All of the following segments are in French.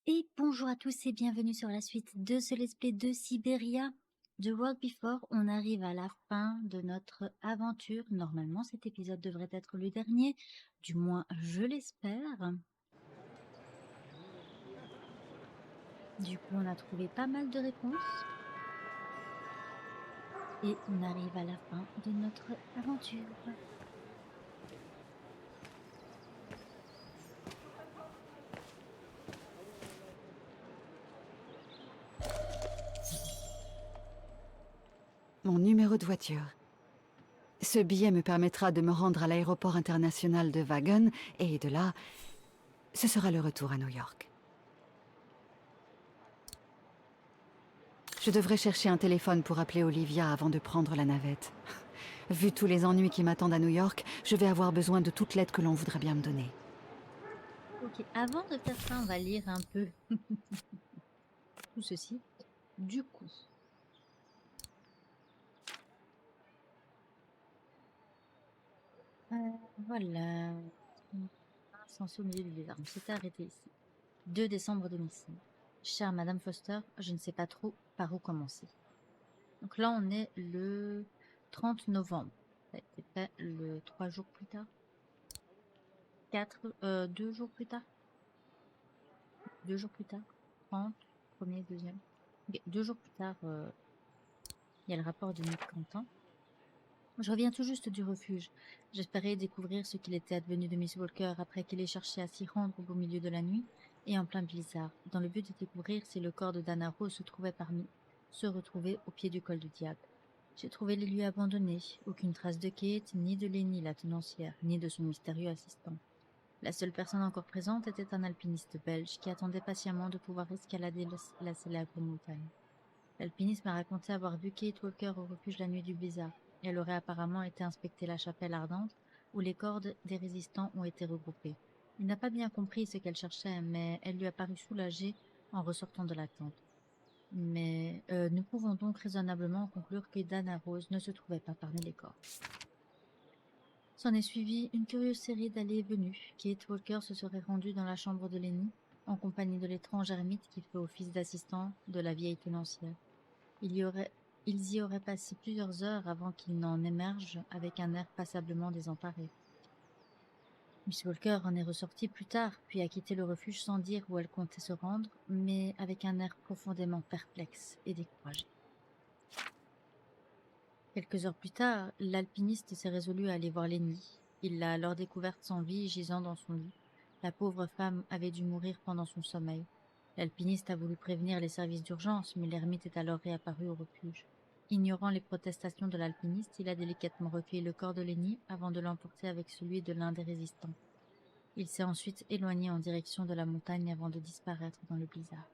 Et bonjour à tous et bienvenue sur la suite de ce let's play de Siberia The World Before. On arrive à la fin de notre aventure. Normalement, cet épisode devrait être le dernier. Du moins, je l'espère. Du coup, on a trouvé pas mal de réponses. Et on arrive à la fin de notre aventure. Mon numéro de voiture. Ce billet me permettra de me rendre à l'aéroport international de Wagen, et de là, ce sera le retour à New York. Je devrais chercher un téléphone pour appeler Olivia avant de prendre la navette. Vu tous les ennuis qui m'attendent à New York, je vais avoir besoin de toute l'aide que l'on voudra bien me donner. Ok, avant de faire ça, on va lire un peu tout ceci. Du coup... voilà. Ascension au milieu du désert. On s'était arrêté ici. 2 décembre 2006. Chère Madame Foster, je ne sais pas trop par où commencer. Donc là, on est le 30 novembre. Ça a été fait le 3 jours plus tard. 2 jours plus tard. 2 jours plus tard. 30, premier, deuxième. Ok, 2 jours plus tard, il y a le rapport de Nick Quentin. Je reviens tout juste du refuge. J'espérais découvrir ce qu'il était advenu de Miss Walker après qu'elle ait cherché à s'y rendre au beau milieu de la nuit et en plein blizzard, dans le but de découvrir si le corps de Dana Rose se retrouvait au pied du col du diable. J'ai trouvé les lieux abandonnés, aucune trace de Kate, ni de Lenny la tenancière, ni de son mystérieux assistant. La seule personne encore présente était un alpiniste belge qui attendait patiemment de pouvoir escalader la célèbre montagne. L'alpiniste m'a raconté avoir vu Kate Walker au refuge la nuit du blizzard. Elle aurait apparemment été inspecter la chapelle ardente, où les cordes des résistants ont été regroupées. Il n'a pas bien compris ce qu'elle cherchait, mais elle lui a paru soulagée en ressortant de la tente. Mais nous pouvons donc raisonnablement conclure que Dana Rose ne se trouvait pas parmi les corps. S'en est suivi une curieuse série d'allées et venues. Kate Walker se serait rendue dans la chambre de Lenny, en compagnie de l'étrange ermite qui fait office d'assistant de la vieille tenancière. Ils y auraient passé plusieurs heures avant qu'ils n'en émergent avec un air passablement désemparé. Miss Walker en est ressortie plus tard, puis a quitté le refuge sans dire où elle comptait se rendre, mais avec un air profondément perplexe et découragé. Quelques heures plus tard, l'alpiniste s'est résolu à aller voir Lenny. Il l'a alors découverte sans vie, gisant dans son lit. La pauvre femme avait dû mourir pendant son sommeil. L'alpiniste a voulu prévenir les services d'urgence, mais l'ermite est alors réapparu au refuge. Ignorant les protestations de l'alpiniste, il a délicatement recueilli le corps de Lenny avant de l'emporter avec celui de l'un des résistants. Il s'est ensuite éloigné en direction de la montagne avant de disparaître dans le blizzard.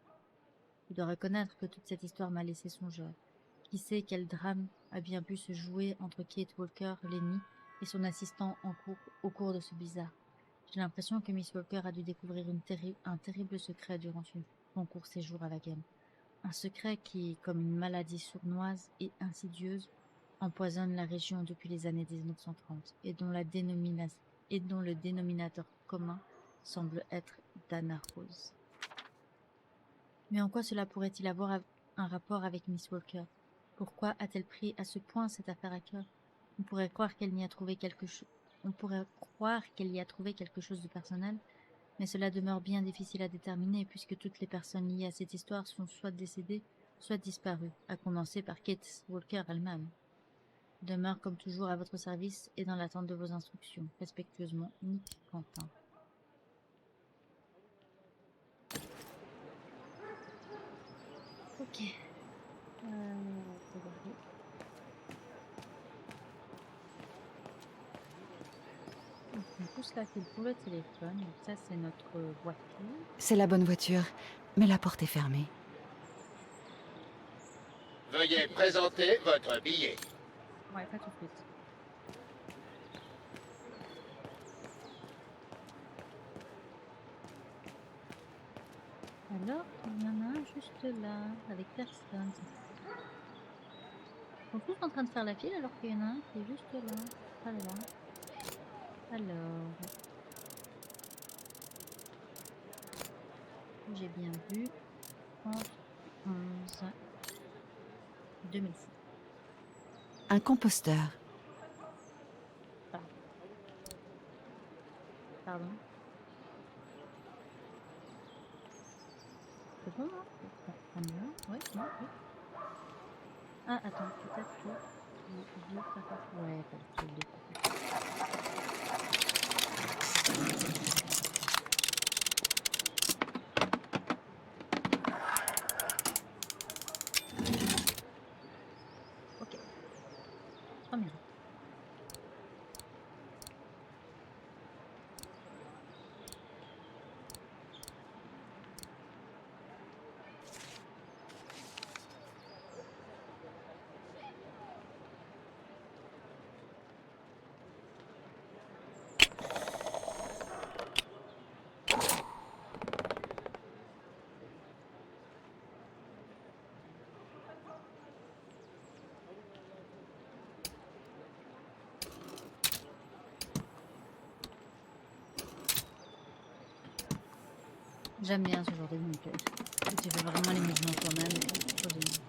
Je dois reconnaître que toute cette histoire m'a laissé songeur. Qui sait quel drame a bien pu se jouer entre Kate Walker, Lenny, et son assistant au cours de ce blizzard. J'ai l'impression que Miss Walker a dû découvrir un terrible secret durant son court séjour à Wagen. Un secret qui, comme une maladie sournoise et insidieuse, empoisonne la région depuis les années 1930 et dont le dénominateur commun semble être Dana Rose. Mais en quoi cela pourrait-il avoir un rapport avec Miss Walker? Pourquoi a-t-elle pris à ce point cette affaire à cœur? On pourrait croire qu'elle y a trouvé quelque chose. On pourrait croire qu'elle y a trouvé quelque chose de personnel, mais cela demeure bien difficile à déterminer puisque toutes les personnes liées à cette histoire sont soit décédées, soit disparues, à commencer par Kate Walker elle-même. Demeure comme toujours à votre service et dans l'attente de vos instructions. Respectueusement, Nick Quentin. Ok. Regardez. On pousse la file pour le téléphone. Donc ça, c'est notre voiture. C'est la bonne voiture, mais la porte est fermée. Veuillez présenter votre billet. Ouais, pas tout de suite. Alors, il y en a un juste là, avec personne. Ils sont tous en train de faire la file alors qu'il y en a un qui est juste là. Alors... J'ai bien vu. 30, 11, 2000 fois. Un composteur. Pardon. C'est bon, hein? Ça me va? Ouais, non, oui. Ah, attends, peut-être que les deux papas. Ouais, parce que les deux papas. Ok. Première. J'aime bien ce genre de gameplay. Tu fais vraiment les mouvements toi-même. C'est trop génial.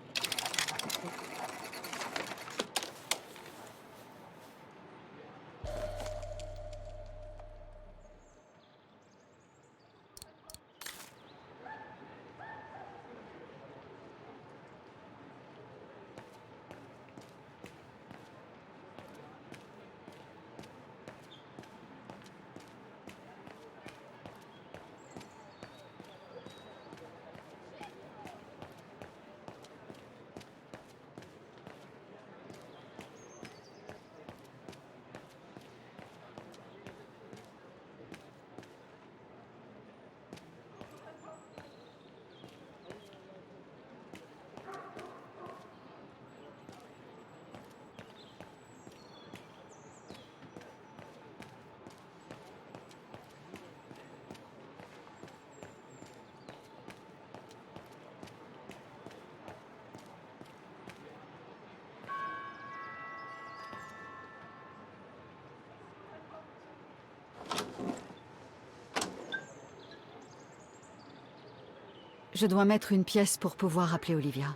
Je dois mettre une pièce pour pouvoir appeler Olivia.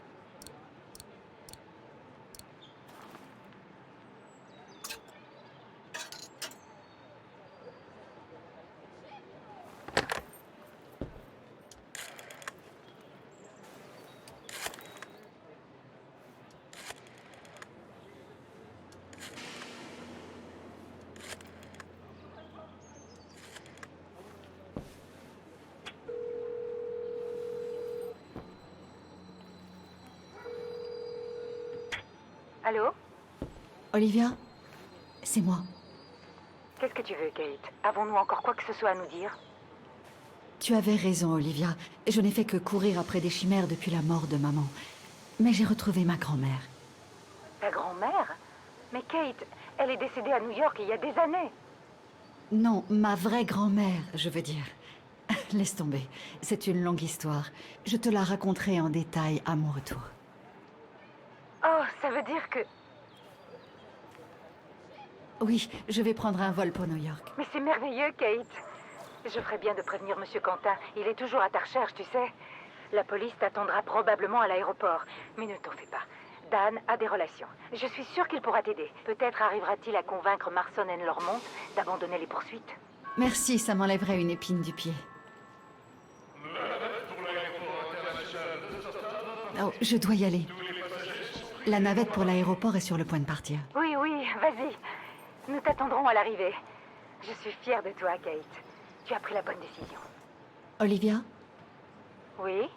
Allô? Olivia? C'est moi. Qu'est-ce que tu veux, Kate? Avons-nous encore quoi que ce soit à nous dire? Tu avais raison, Olivia. Je n'ai fait que courir après des chimères depuis la mort de maman. Mais j'ai retrouvé ma grand-mère. Ta grand-mère? Mais Kate, elle est décédée à New York il y a des années. Non, ma vraie grand-mère, je veux dire. Laisse tomber. C'est une longue histoire. Je te la raconterai en détail à mon retour. Oh, ça veut dire que... Oui, je vais prendre un vol pour New York. Mais c'est merveilleux, Kate. Je ferais bien de prévenir Monsieur Quentin. Il est toujours à ta recherche, tu sais. La police t'attendra probablement à l'aéroport. Mais ne t'en fais pas. Dan a des relations. Je suis sûre qu'il pourra t'aider. Peut-être arrivera-t-il à convaincre Marson et Lormont d'abandonner les poursuites. Merci, ça m'enlèverait une épine du pied. Oh, je dois y aller. La navette pour l'aéroport est sur le point de partir. Oui, oui, vas-y. Nous t'attendrons à l'arrivée. Je suis fière de toi, Kate. Tu as pris la bonne décision. Olivia? Oui?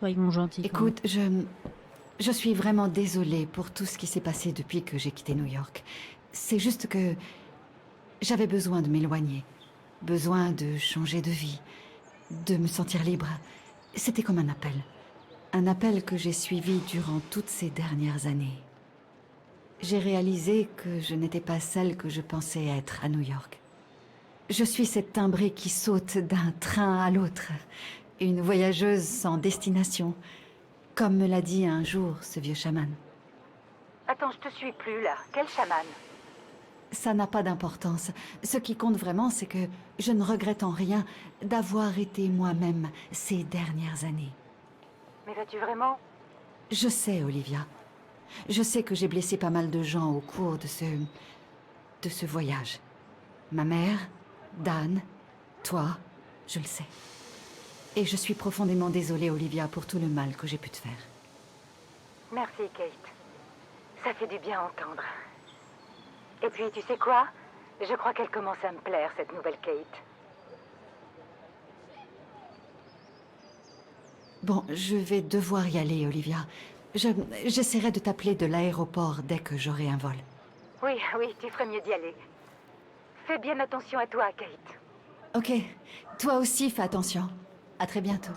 Soyons gentils. quand même. Écoute, je suis vraiment désolée pour tout ce qui s'est passé depuis que j'ai quitté New York. C'est juste que j'avais besoin de m'éloigner. Besoin de changer de vie. De me sentir libre. C'était comme un appel. Un appel que j'ai suivi durant toutes ces dernières années. j'ai réalisé que je n'étais pas celle que je pensais être à New York. Je suis cette timbrée qui saute d'un train à l'autre, une voyageuse sans destination, comme me l'a dit un jour ce vieux chaman. Attends, je te suis plus là. Quel chaman? Ça n'a pas d'importance. Ce qui compte vraiment, c'est que je ne regrette en rien d'avoir été moi-même ces dernières années. Mais vas-tu vraiment? Je sais, Olivia. Je sais que j'ai blessé pas mal de gens au cours de ce voyage. Ma mère, Dan, toi, je le sais. Et je suis profondément désolée, Olivia, pour tout le mal que j'ai pu te faire. Merci, Kate. Ça fait du bien à entendre. Et puis, tu sais quoi? Je crois qu'elle commence à me plaire, cette nouvelle Kate. Bon, je vais devoir y aller, Olivia. J'essaierai de t'appeler de l'aéroport dès que j'aurai un vol. Oui, tu ferais mieux d'y aller. Fais bien attention à toi, Kate. Ok. Toi aussi, fais attention. À très bientôt.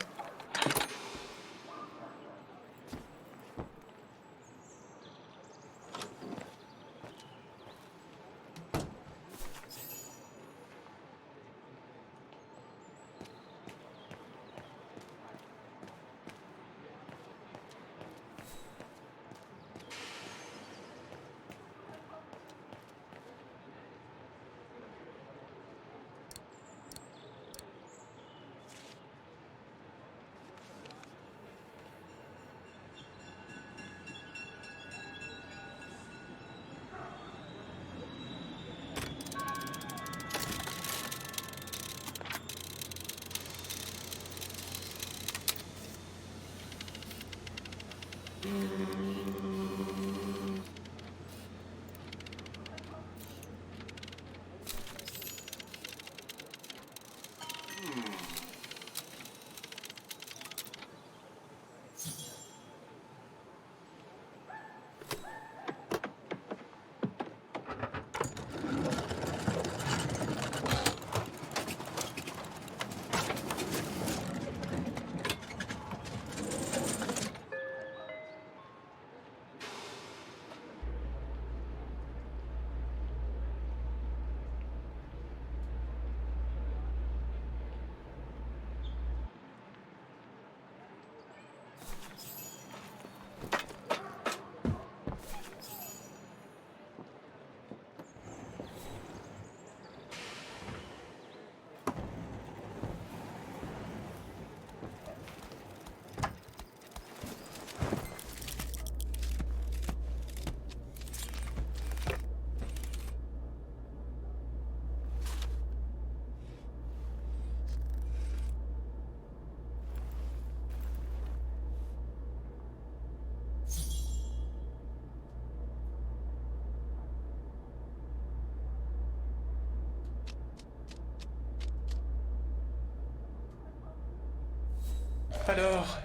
Alors,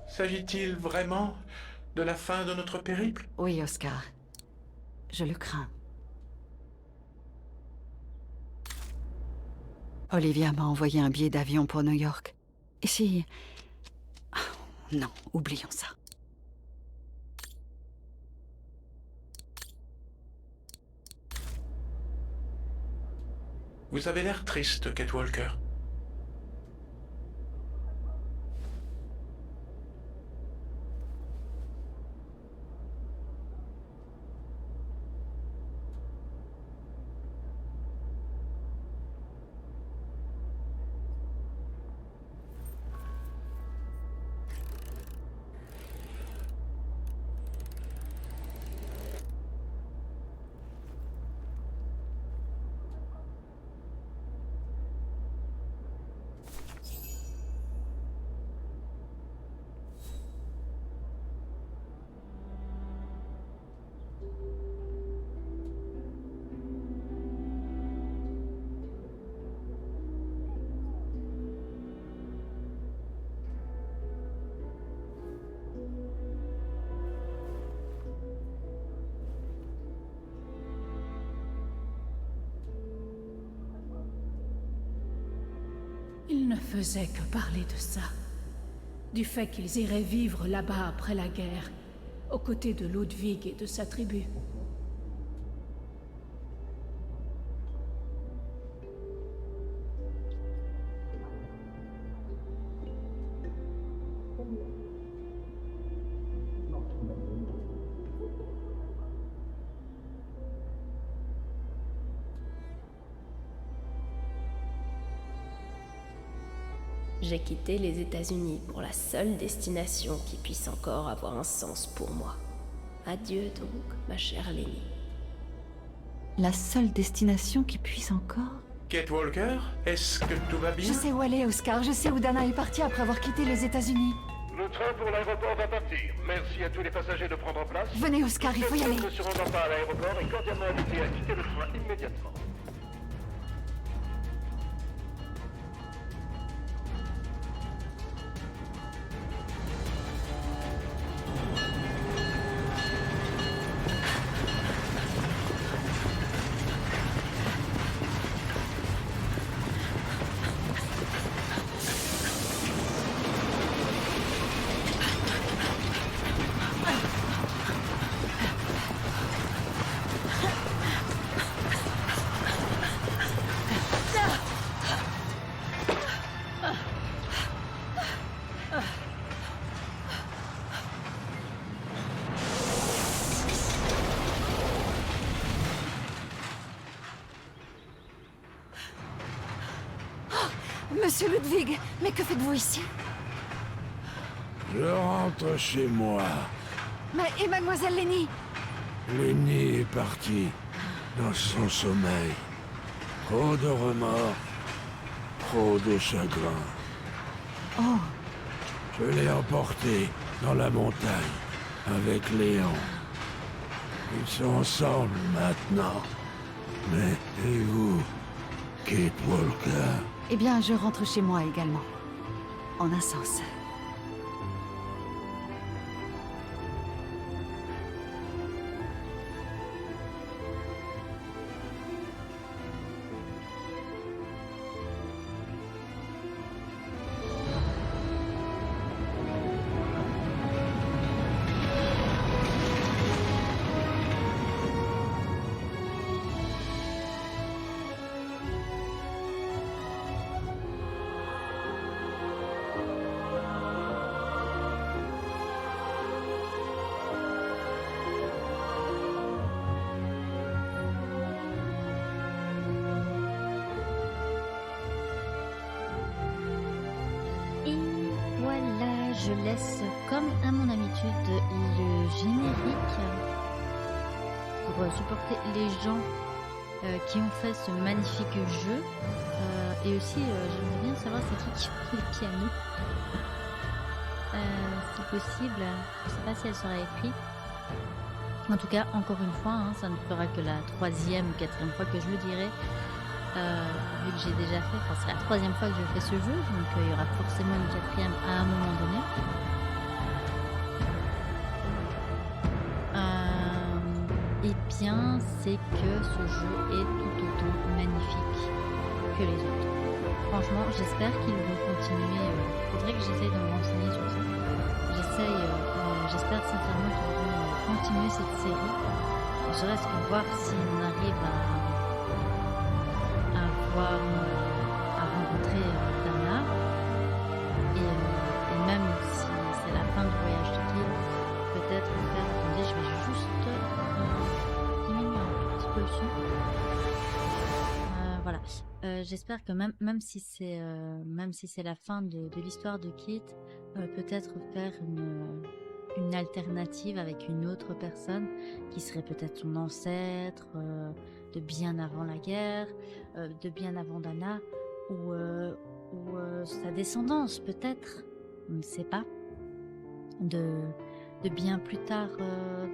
s'agit-il vraiment de la fin de notre périple? Oui, Oscar. Je le crains. Olivia m'a envoyé un billet d'avion pour New York. Et si... Non, oublions ça. Vous avez l'air triste, Kate Walker. Ils ne faisaient que parler de ça. Du fait qu'ils iraient vivre là-bas après la guerre, aux côtés de Ludwig et de sa tribu. J'ai quitté les États-Unis pour la seule destination qui puisse encore avoir un sens pour moi. Adieu donc, ma chère Lenny. La seule destination qui puisse encore... Kate Walker, est-ce que tout va bien? Je sais où elle est, Oscar. Je sais où Dana est partie après avoir quitté les États-Unis. Le train pour l'aéroport va partir. Merci à tous les passagers de prendre place. Venez, Oscar, il faut y aller. Ne se rendant pas à l'aéroport est cordialement invité à quitter le train immédiatement. Monsieur Ludwig, mais que faites-vous ici? Je rentre chez moi. Mais et mademoiselle Lenny? Lenny est partie dans son sommeil. Trop de remords, trop de chagrin. Oh, Je l'ai emportée dans la montagne avec Léon. Ils sont ensemble maintenant. Mais et vous, Kate Walker? eh bien, je rentre chez moi également. En un sens. Et voilà, je laisse comme à mon habitude le générique pour supporter les gens qui ont fait ce magnifique jeu. Et aussi, j'aimerais bien savoir c'est qui fait le piano. Si possible, je sais pas si elle sera écrite. En tout cas, encore une fois, hein, ça ne fera que la 3e ou 4e fois que je le dirai. Vu que j'ai déjà fait, enfin c'est la 3e fois que je fais ce jeu, donc il y aura forcément une 4e à un moment donné. Et bien, c'est que ce jeu est tout autant magnifique que les autres. Franchement, j'espère qu'ils vont continuer. Faudrait que j'essaye de me renseigner sur ça. J'espère sincèrement qu'ils vont continuer cette série. Je reste pour voir si on arrive à rencontrer Dana. Et même si c'est la fin du voyage de Kate, peut-être faire. Attendez, je vais juste diminuer un tout petit peu le son. Voilà. J'espère que même si c'est la fin de l'histoire de Kate, peut-être faire une alternative avec une autre personne qui serait peut-être son ancêtre de bien avant la guerre, de bien avant Dana, ou sa descendance peut-être, on ne sait pas, de bien plus tard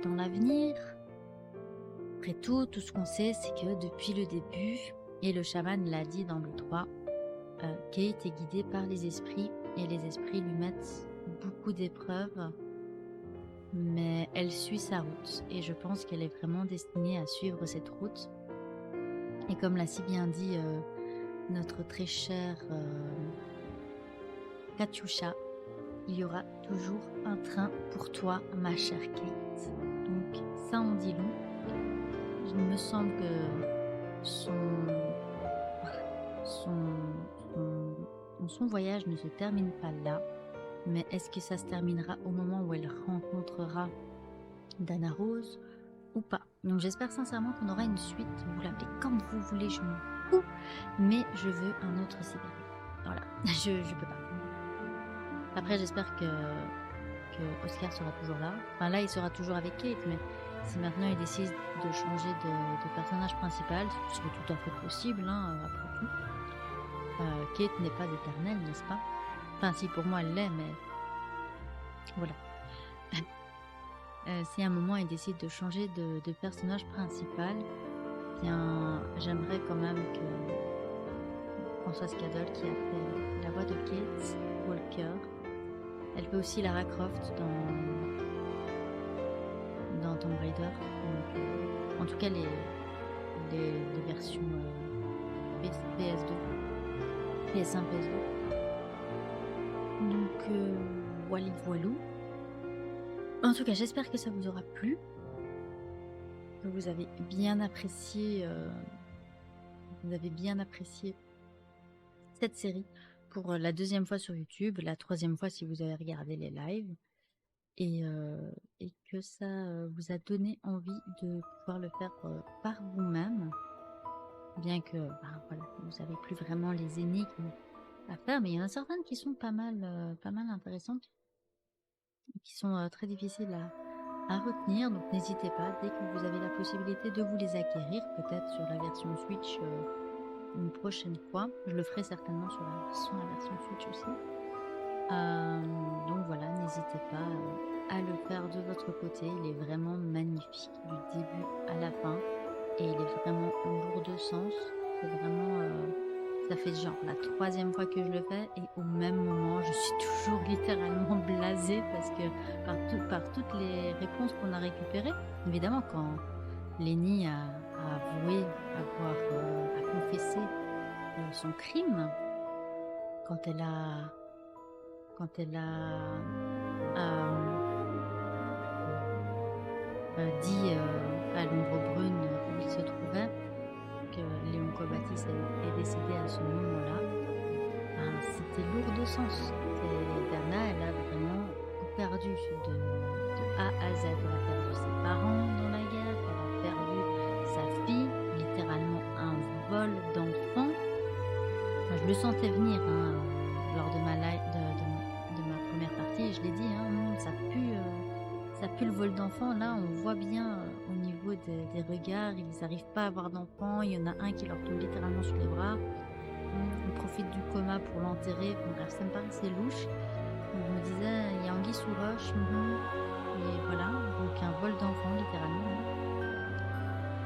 dans l'avenir. Après tout ce qu'on sait, c'est que depuis le début, et le chaman l'a dit dans le 3, Kate est guidée par les esprits, et les esprits lui mettent beaucoup d'épreuves, mais elle suit sa route, et je pense qu'elle est vraiment destinée à suivre cette route. Et comme l'a si bien dit notre très chère Katyusha, il y aura toujours un train pour toi, ma chère Kate. Donc ça en dit long. Il me semble que son voyage ne se termine pas là, mais est-ce que ça se terminera au moment où elle rencontrera Dana Rose ou pas? Donc j'espère sincèrement qu'on aura une suite, vous l'appelez comme vous voulez, je m'en fous, mais je veux un autre Sibérie. Voilà, je peux pas. Après, j'espère que Oscar sera toujours là. Enfin, là, il sera toujours avec Kate, mais si maintenant il décide de changer de personnage principal, ce serait tout à fait possible, hein, après tout. Kate n'est pas éternelle, n'est-ce pas? Enfin, si, pour moi, elle l'est, mais voilà. Si à un moment il décide de changer de personnage principal, bien, j'aimerais quand même que Françoise Cadol, qui a fait la voix de Kate Walker, elle fait aussi Lara Croft dans Tomb Raider. Donc, en tout cas, les versions PS2, PS1, PS2. Donc, voilou. En tout cas, j'espère que ça vous aura plu, que vous avez bien apprécié, cette série pour la deuxième fois sur YouTube, la troisième fois si vous avez regardé les lives, et que ça vous a donné envie de pouvoir le faire par vous-même, bien que voilà, vous n'avez plus vraiment les énigmes à faire, mais il y en a certaines qui sont pas mal intéressantes, qui sont très difficiles à retenir, donc n'hésitez pas, dès que vous avez la possibilité de vous les acquérir, peut-être sur la version Switch une prochaine fois. Je le ferai certainement sur la version Switch aussi. Donc voilà, n'hésitez pas à le faire de votre côté. Il est vraiment magnifique du début à la fin et il est vraiment lourd de sens. C'est vraiment, ça fait genre la troisième fois que je le fais et au même moment, je suis toujours littéralement blasée parce que par toutes les réponses qu'on a récupérées, évidemment quand Lenny a avoué a confessé son crime, quand elle a dit à l'ombre brune où il se trouvait que Léon Cobatis est décédé à ce moment-là, c'était lourd de sens. Dana, elle a vraiment perdu de A à Z. Elle a perdu ses parents dans la guerre, elle a perdu sa fille, littéralement un vol d'enfant. Enfin, je le sentais venir lors de ma première partie, je l'ai dit, ça pue le vol d'enfant. Là, on voit bien au niveau des regards, ils n'arrivent pas à avoir d'enfants. Il y en a un qui leur tombe littéralement sur les bras. On profite du coma pour l'enterrer. Bon, bref, ça me paraissait louche. Donc, je me disais, il y a anguille sous roche. Et voilà, donc un vol d'enfant littéralement.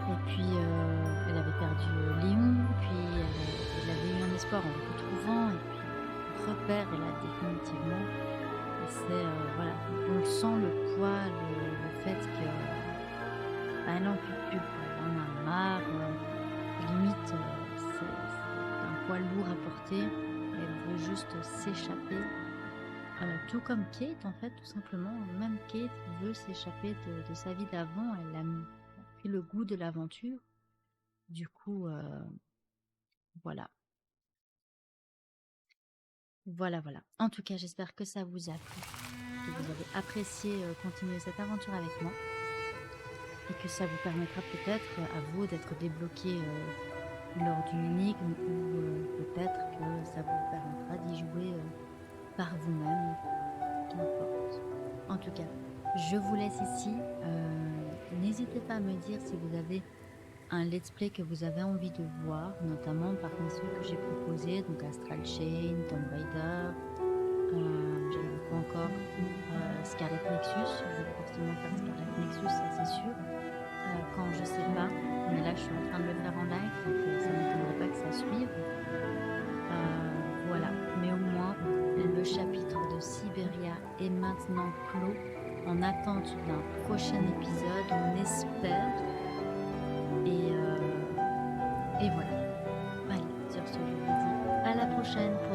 Et puis, elle avait perdu Léon. Puis, elle avait eu un espoir en le retrouvant. Et puis, repère, elle a définitivement. Et c'est, voilà, on sent le poids, le fait que elle n'en peut plus, elle en a marre, limite c'est un poids lourd à porter, elle veut juste s'échapper, tout comme Kate en fait, tout simplement, même Kate veut s'échapper de sa vie d'avant, elle a pris le goût de l'aventure, du coup, voilà. Voilà. En tout cas, j'espère que ça vous a plu, que vous avez apprécié continuer cette aventure avec moi et que ça vous permettra peut-être à vous d'être débloqué lors d'une énigme ou peut-être que ça vous permettra d'y jouer par vous-même, qu'importe. En tout cas, je vous laisse ici. N'hésitez pas à me dire si vous avez un let's play que vous avez envie de voir, notamment parmi ceux que j'ai proposés, donc Astral Chain, Tomb Raider, j'avais quoi encore, Scarlet Nexus, je vais forcément faire Scarlet Nexus, ça c'est sûr, quand je sais pas, mais là je suis en train de le faire en live, donc ça ne m'étonnerait pas que ça suive. Voilà, mais au moins le chapitre de Siberia est maintenant clos, en attente d'un prochain épisode, on espère. Et voilà. Allez, sur ce, je vous dis à la prochaine pour